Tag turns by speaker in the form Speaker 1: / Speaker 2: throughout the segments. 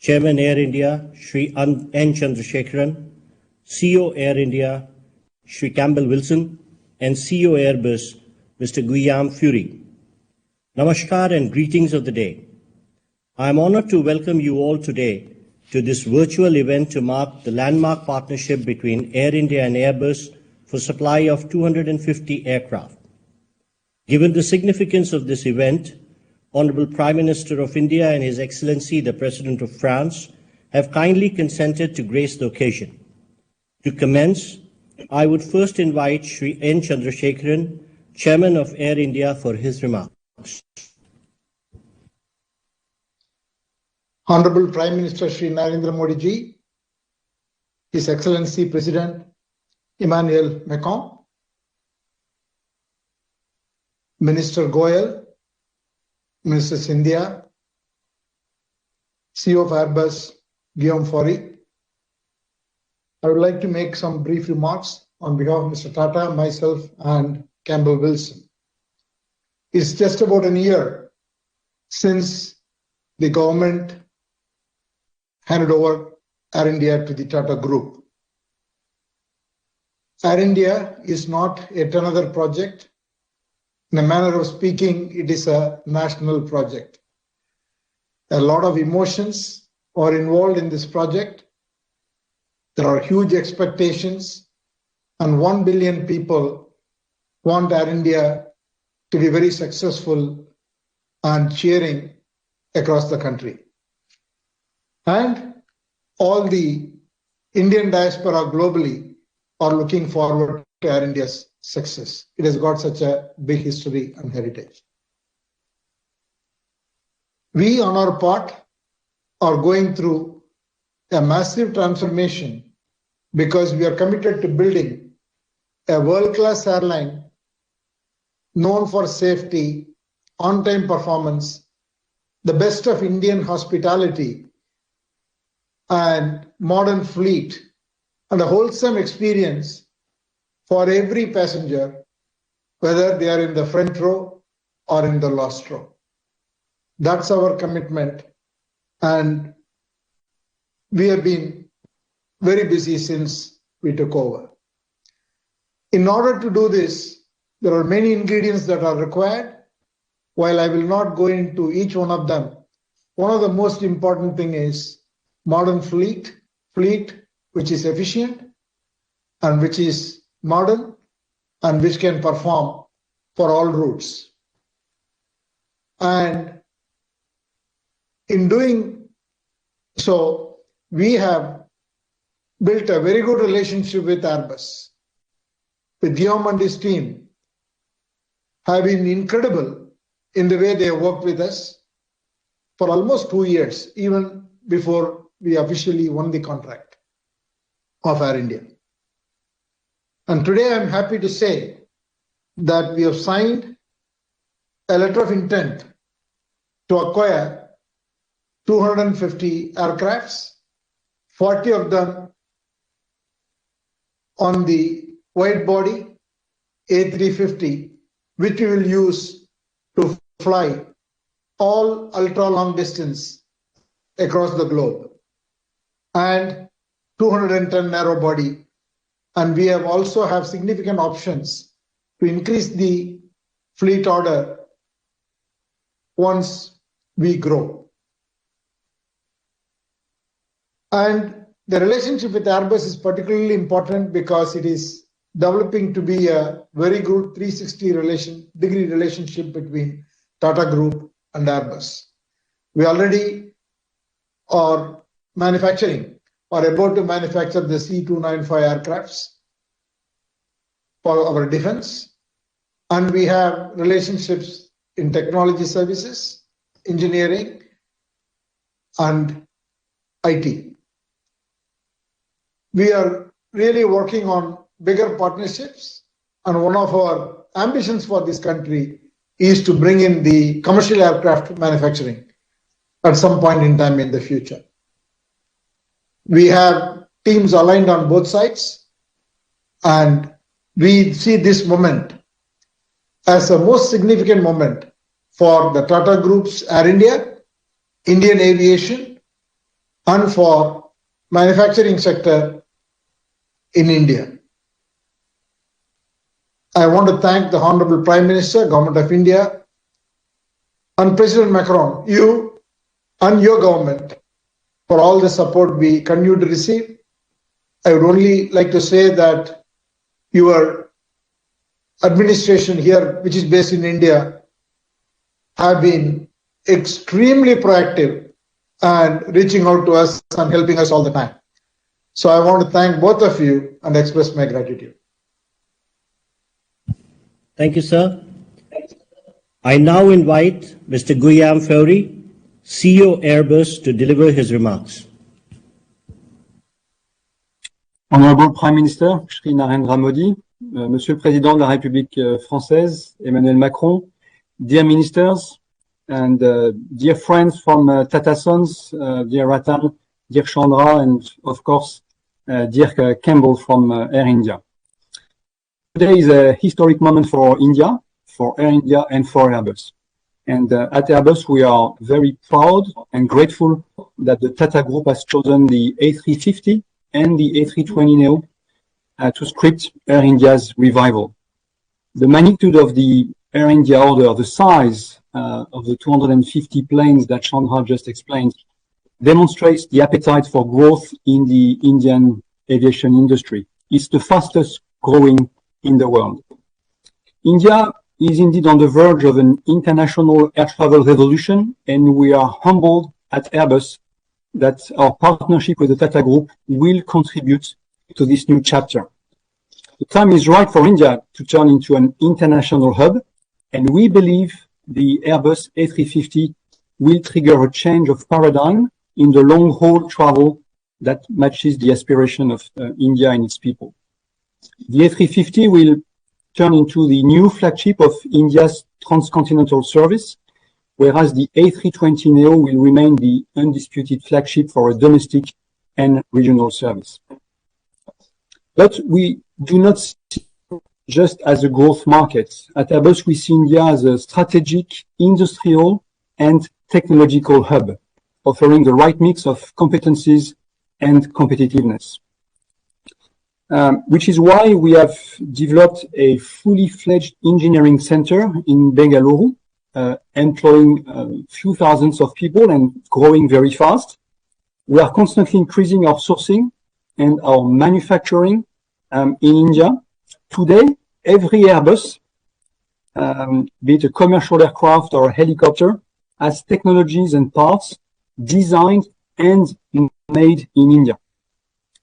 Speaker 1: Chairman Air India, Shri N. Chandrasekharan, CEO Air India, Shri Campbell Wilson, and CEO Airbus, Mr. Guillaume Fury. Namaskar and greetings of the day. I am honored to welcome you all today to this virtual event to mark the landmark partnership between Air India and Airbus for supply of 250 aircraft. Given the significance of this event, Honorable Prime Minister of India and His Excellency the President of France have kindly consented to grace the occasion. To commence, I would first invite Shri N. Chandrasekharan, Chairman of Air India, for his remarks.
Speaker 2: Honorable Prime Minister Shri Narendra Modi ji, His Excellency President Emmanuel Macron, Minister Goyal, Minister Scindia, CEO of Airbus Guillaume Fury. I would like to make some brief remarks on behalf of Mr. Tata, myself, and Campbell Wilson. It's just about a year since the government handed over Air India to the Tata Group. Air India is not yet another project. In a manner of speaking, it is a national project. A lot of emotions are involved in this project. There are huge expectations, and 1 billion people want Air India to be very successful and cheering across the country. And all the Indian diaspora globally are looking forward to Air India's success. It has got such a big history and heritage. We, on our part, are going through a massive transformation because we are committed to building a world-class airline known for safety, on-time performance, the best of Indian hospitality, and modern fleet, and a wholesome experience for every passenger, whether they are in the front row or in the last row. That's our commitment, and we have been very busy since we took over. In order to do this, there are many ingredients that are required. While I will not go into each one of them, one of the most important thing is modern fleet which is efficient and which is modern and which can perform for all routes. And in doing so, we have built a very good relationship with Airbus. With Guillaume and his team have been incredible in the way they have worked with us for almost 2 years, even before we officially won the contract of Air India. And today I'm happy to say that we have signed a letter of intent to acquire 250 aircrafts, 40 of them on the wide body A350, which we will use to fly all ultra long distance across the globe, and 210 narrow body. And we have also have significant options to increase the fleet order once we grow. And the relationship with Airbus is particularly important because it is developing to be a very good 360-degree relationship between Tata Group and Airbus. We already are manufacturing or about to manufacture the C295 aircrafts for our defense. And we have relationships in technology services, engineering, and IT. We are really working on bigger partnerships, and one of our ambitions for this country is to bring in the commercial aircraft manufacturing at some point in time in the future. We have teams aligned on both sides, and we see this moment as the most significant moment for the Tata Group's Air India, Indian aviation, and for manufacturing sector in India. I want to thank the Honorable Prime Minister, Government of India, and President Macron, you and your government, for all the support we continue to receive. I would only like to say that your administration here, which is based in India, have been extremely proactive and reaching out to us and helping us all the time. So I want to thank both of you and express my gratitude.
Speaker 1: Thank you, sir. I now invite Mr. Guillaume Faury, CEO Airbus, to deliver his remarks.
Speaker 3: Honorable Prime Minister, Shri Narendra Modi, Monsieur le Président de la République française, Emmanuel Macron, dear ministers, and dear friends from Tata Sons, dear Ratan, dear Chandra, and of course, dear Campbell from Air India. Today is a historic moment for India, for Air India, and for Airbus. And at Airbus, we are very proud and grateful that the Tata Group has chosen the A350 and the A320neo to script Air India's revival. The magnitude of the Air India order, the size of the 250 planes that Chandra just explained, demonstrates the appetite for growth in the Indian aviation industry. It's the fastest growing in the world. India is indeed on the verge of an international air travel revolution, and we are humbled at Airbus that our partnership with the Tata Group will contribute to this new chapter. The time is right for India to turn into an international hub, and we believe the Airbus A350 will trigger a change of paradigm in the long-haul travel that matches the aspiration of India and its people. The A350 will turn into the new flagship of India's transcontinental service, whereas the A320neo will remain the undisputed flagship for a domestic and regional service. But we do not see it just as a growth market. At Airbus, we see India as a strategic, industrial, and technological hub, offering the right mix of competencies and competitiveness. Which is why we have developed a fully fledged engineering center in Bengaluru, employing a few thousands of people and growing very fast. We are constantly increasing our sourcing and our manufacturing in India. Today, every Airbus, be it a commercial aircraft or a helicopter, has technologies and parts designed and made in India.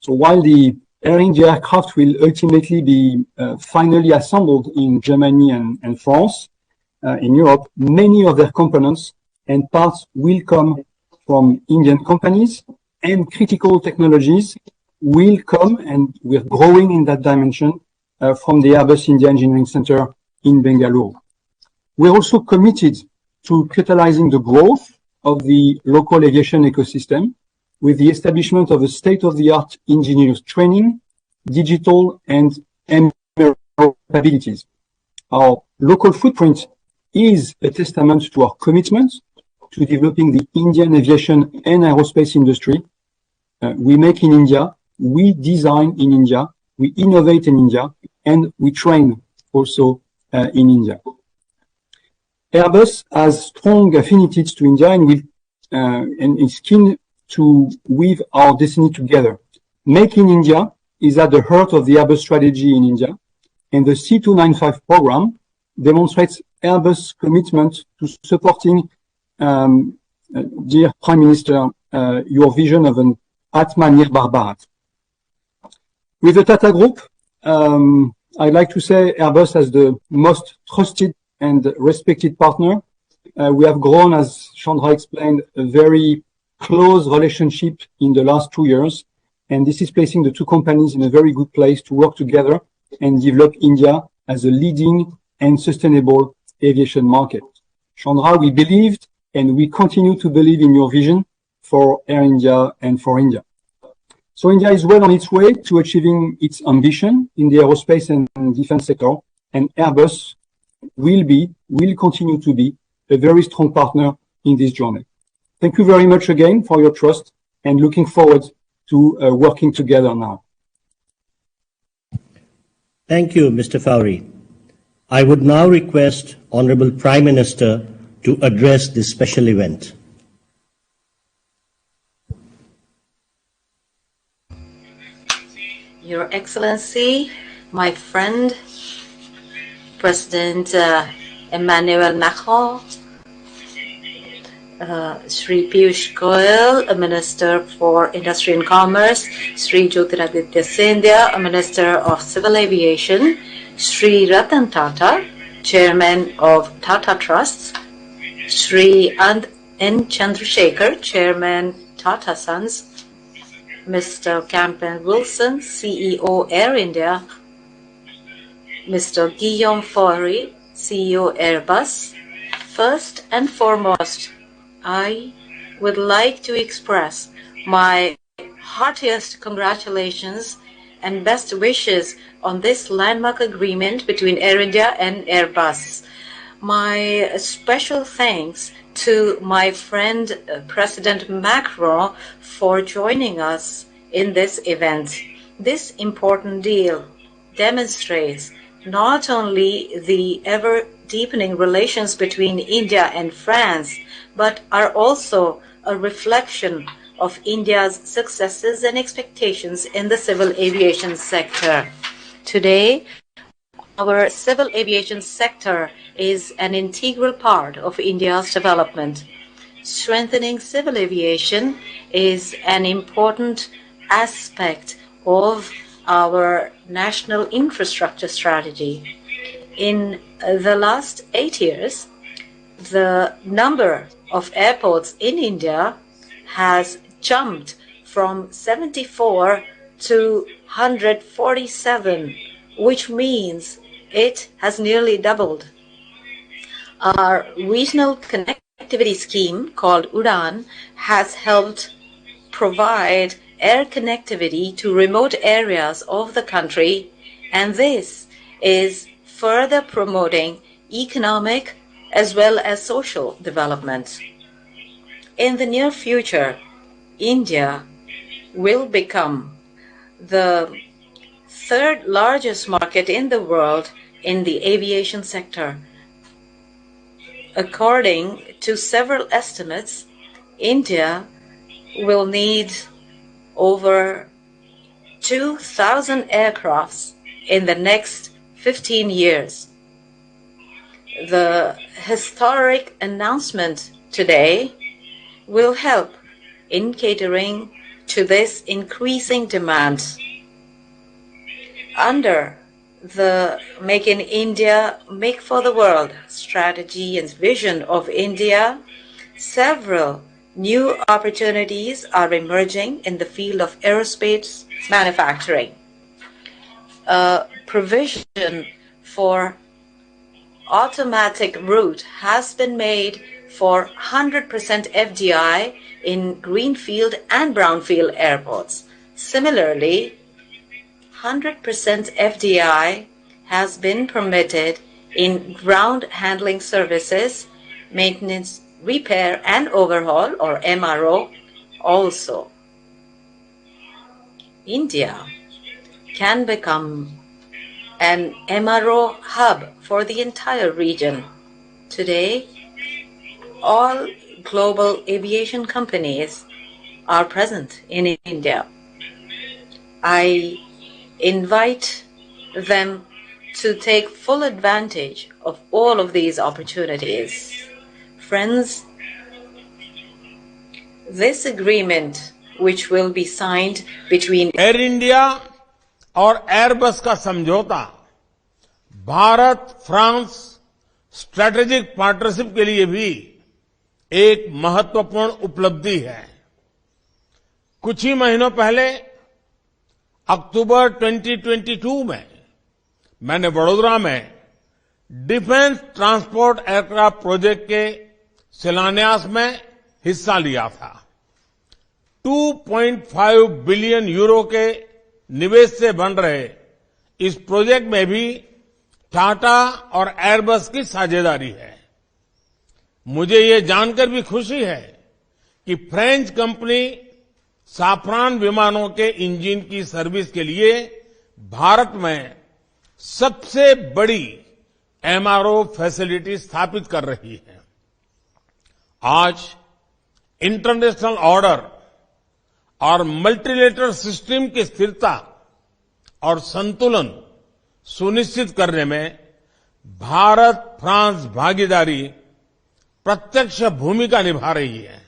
Speaker 3: So while the Air India aircraft will ultimately be finally assembled in Germany and France, in Europe, many of their components and parts will come from Indian companies, and critical technologies will come, and we're growing in that dimension, from the Airbus India Engineering Center in Bengaluru. We're also committed to catalyzing the growth of the local aviation ecosystem with the establishment of a state-of-the-art engineers training, digital and MRO capabilities. Our local footprint is a testament to our commitment to developing the Indian aviation and aerospace industry. We make in India, we design in India, we innovate in India, and we train also in India. Airbus has strong affinities to India and is keen to weave our destiny together. Make in India is at the heart of the Airbus strategy in India, and the C295 program demonstrates Airbus' commitment to supporting, dear Prime Minister, your vision of an Atmanirbhar Bharat. With the Tata Group, I'd like to say Airbus as the most trusted and respected partner. We have grown, as Chandra explained, a very close relationship in the last 2 years, and this is placing the two companies in a very good place to work together and develop India as a leading and sustainable aviation market. Chandra, we believed and we continue to believe in your vision for Air India and for India. So India is well on its way to achieving its ambition in the aerospace and defense sector, and Airbus will continue to be a very strong partner in this journey. Thank you very much again for your trust and looking forward to working together now.
Speaker 1: Thank you, Mr. Fowry. I would now request Honorable Prime Minister to address this special event.
Speaker 4: Your Excellency, my friend, President Emmanuel Macron, Sri Piyush Goyal, a Minister for Industry and Commerce, Sri Jyotiraditya Scindia, a Minister of Civil Aviation, Sri Ratan Tata, Chairman of Tata Trusts, Sri N. Chandrasekhar, Chairman Tata Sons, Mr. Campbell Wilson, CEO Air India, Mr. Guillaume Faury, CEO Airbus. First and foremost, I would like to express my heartiest congratulations and best wishes on this landmark agreement between Air India and Airbus. My special thanks to my friend President Macron for joining us in this event. This important deal demonstrates not only the ever-deepening relations between India and France, but are also a reflection of India's successes and expectations in the civil aviation sector. Today, our civil aviation sector is an integral part of India's development. Strengthening civil aviation is an important aspect of our national infrastructure strategy. In the last 8 years, the number of airports in India has jumped from 74 to 147, which means it has nearly doubled. Our regional connectivity scheme called UDAN has helped provide air connectivity to remote areas of the country, and this is further promoting economic as well as social development. In the near future, India will become the third largest market in the world in the aviation sector. According to several estimates, India will need over 2,000 aircrafts in the next 15 years. The historic announcement today will help in catering to this increasing demand. Under the Make in India, Make for the World strategy and vision of India, several new opportunities are emerging in the field of aerospace manufacturing. A provision for automatic route has been made for 100% FDI in greenfield and brownfield airports. Similarly, 100% FDI has been permitted in ground handling services, maintenance, repair and overhaul, or MRO, also. India can become an MRO hub for the entire region. Today, all global aviation companies are present in India. I invite them to take full advantage of all of these opportunities. Friends, this agreement, which will be signed between
Speaker 5: air India और Airbus का समझौता Bharat France strategic partnership के लिए भी एक महत्वपूर्ण उपलब्धि है। कुछ ही महीनों पहले अक्टूबर 2022 में मैंने वडोदरा में डिफेंस ट्रांसपोर्ट एयरक्राफ्ट प्रोजेक्ट के शिलान्यास में हिस्सा लिया था। 2.5 बिलियन यूरो के निवेश से बन रहे इस प्रोजेक्ट में भी टाटा और एयरबस की साझेदारी है। मुझे ये जानकर भी खुशी है कि फ्रेंच कंपनी साफरान विमानों के इंजन की सर्विस के लिए भारत में सबसे बड़ी एमआरओ फैसिलिटी स्थापित कर रही है। आज इंटरनेशनल ऑर्डर और मल्टीलेटरल सिस्टम की स्थिरता और संतुलन सुनिश्चित करने में भारत फ्रांस भागीदारी प्रत्यक्ष भूमिका निभा रही है।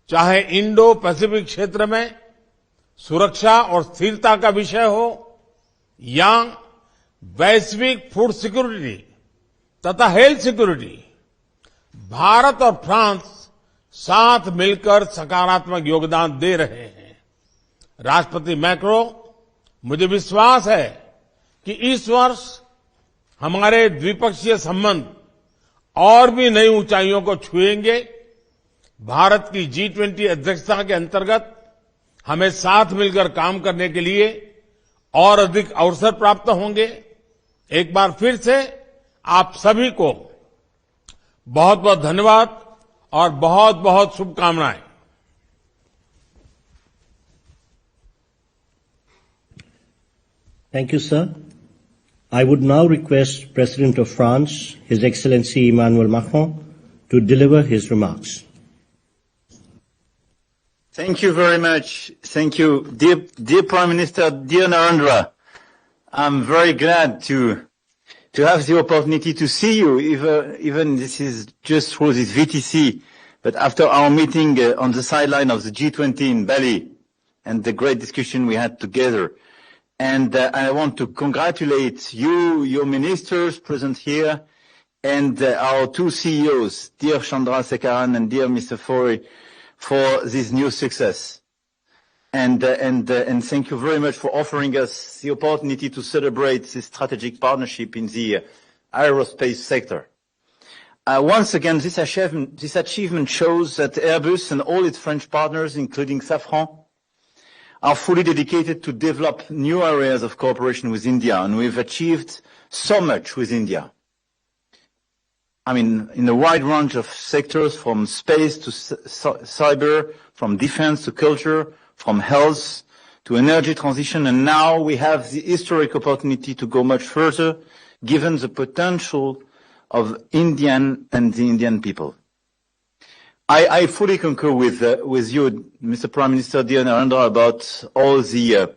Speaker 5: चाहे इंडो पैसिफिक क्षेत्र में सुरक्षा और स्थिरता का विषय हो या वैश्विक फूड सिक्योरिटी तथा हेल्थ सिक्योरिटी, भारत और फ्रांस साथ मिलकर सकारात्मक योगदान दे रहे हैं। राष्ट्रपति मैक्रो, मुझे विश्वास है कि इस वर्ष हमारे द्विपक्षीय संबंध और भी नई ऊंचाइयों को छुएंगे। भारत की G20 अध्यक्षता के अंतर्गत हमें साथ मिलकर काम करने के लिए और अधिक अवसर प्राप्त होंगे। एक बार फिर से आप सभी को बहुत बहुत धन्यवाद और बहुत बहुत शुभकामनाएं।
Speaker 1: Thank you, sir. I would now request President of France, His Excellency Emmanuel Macron, to deliver his remarks.
Speaker 6: Thank you very much. Thank you. Dear Prime Minister, dear Narendra, I'm very glad to have the opportunity to see you, even this is just through this VTC, but after our meeting on the sideline of the G20 in Bali and the great discussion we had together. And I want to congratulate you, your ministers present here, and our two CEOs, dear Chandrasekaran and dear Mr. Faure, for this new success. And thank you very much for offering us the opportunity to celebrate this strategic partnership in the aerospace sector. Once again, this achievement shows that Airbus and all its French partners, including Safran, are fully dedicated to develop new areas of cooperation with India, and we've achieved so much with India. I mean, in a wide range of sectors, from space to cyber, from defense to culture, from health to energy transition, and now we have the historic opportunity to go much further, given the potential of Indian and the Indian people. I fully concur with you, Mr. Prime Minister, dear Narendra, about all the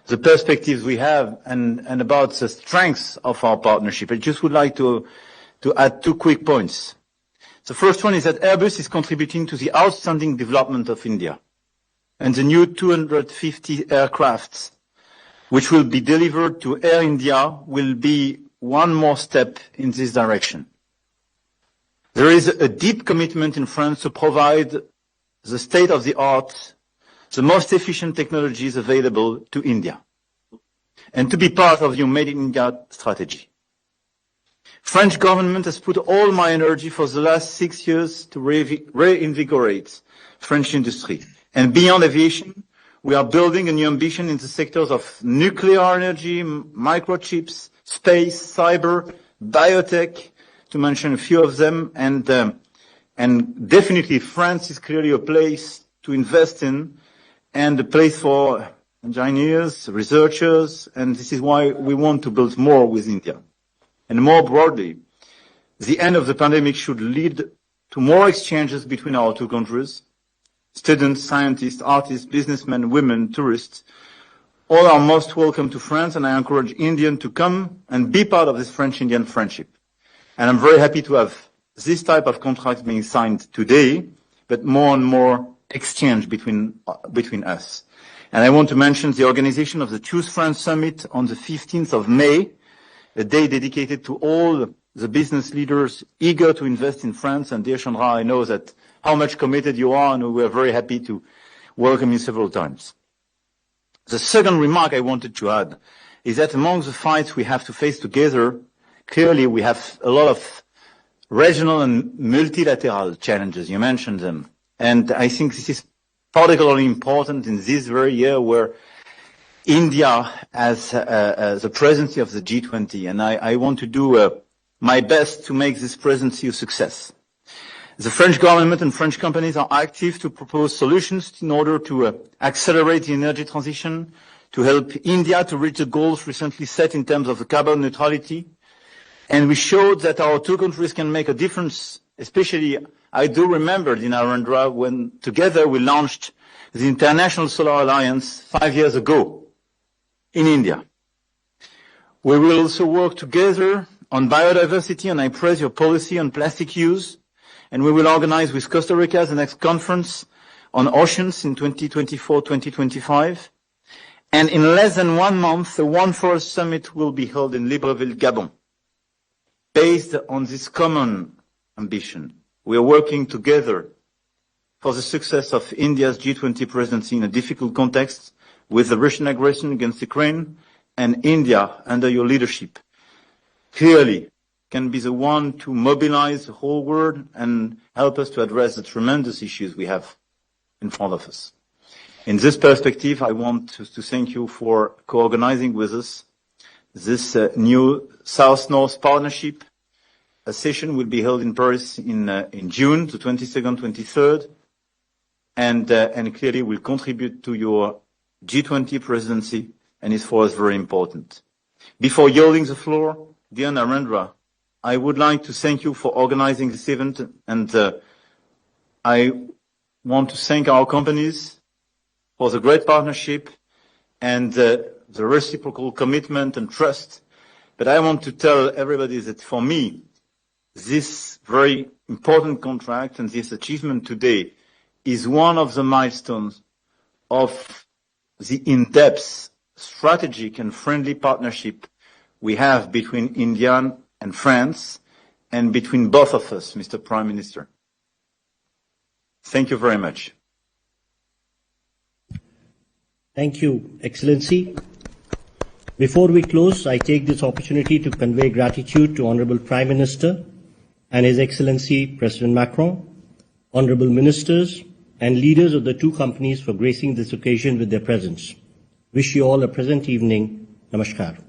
Speaker 6: perspectives we have and about the strengths of our partnership. I just would like to add two quick points. The first one is that Airbus is contributing to the outstanding development of India, and the new 250 aircrafts which will be delivered to Air India will be one more step in this direction. There is a deep commitment in France to provide the state-of-the-art, the most efficient technologies available to India, and to be part of your Made in India strategy. French government has put all my energy for the last 6 years to reinvigorate French industry. And beyond aviation, we are building a new ambition in the sectors of nuclear energy, microchips, space, cyber, biotech, to mention a few of them, and definitely France is clearly a place to invest in and a place for engineers, researchers, and this is why we want to build more with India. And more broadly, the end of the pandemic should lead to more exchanges between our two countries. Students, scientists, artists, businessmen, women, tourists, all are most welcome to France, and I encourage Indians to come and be part of this French-Indian friendship. And I'm very happy to have this type of contract being signed today, but more and more exchange between us. And I want to mention the organization of the Choose France Summit on the 15th of May, a day dedicated to all the business leaders eager to invest in France. And dear Chandra, I know that how much committed you are, and we are very happy to welcome you several times. The second remark I wanted to add is that among the fights we have to face together, clearly we have a lot of regional and multilateral challenges. You mentioned them. And I think this is particularly important in this very year where India has the presidency of the G20. And I want to do my best to make this presidency a success. The French government and French companies are active to propose solutions in order to accelerate the energy transition, to help India to reach the goals recently set in terms of carbon neutrality. And we showed that our two countries can make a difference, especially I do remember in Narendra when together we launched the International Solar Alliance 5 years ago in India. We will also work together on biodiversity, and I praise your policy on plastic use. And we will organize with Costa Rica the next conference on oceans in 2024-2025. And in less than 1 month, the One Forest Summit will be held in Libreville, Gabon. Based on this common ambition, we are working together for the success of India's G20 presidency in a difficult context with the Russian aggression against Ukraine, and India, under your leadership, clearly can be the one to mobilize the whole world and help us to address the tremendous issues we have in front of us. In this perspective, I want to thank you for co-organizing with us this new South-North Partnership. A session will be held in Paris in June, the 22nd, 23rd, and clearly will contribute to your G20 presidency, and is for us very important. Before yielding the floor, dear Narendra, I would like to thank you for organizing this event, and I want to thank our companies for the great partnership and the reciprocal commitment and trust. But I want to tell everybody that for me, this very important contract and this achievement today is one of the milestones of the in-depth strategic and friendly partnership we have between India and France, and between both of us, Mr. Prime Minister. Thank you very much.
Speaker 1: Thank you, Excellency. Before we close, I take this opportunity to convey gratitude to Honorable Prime Minister and His Excellency President Macron, Honorable Ministers and leaders of the two companies for gracing this occasion with their presence. Wish you all a pleasant evening. Namaskar.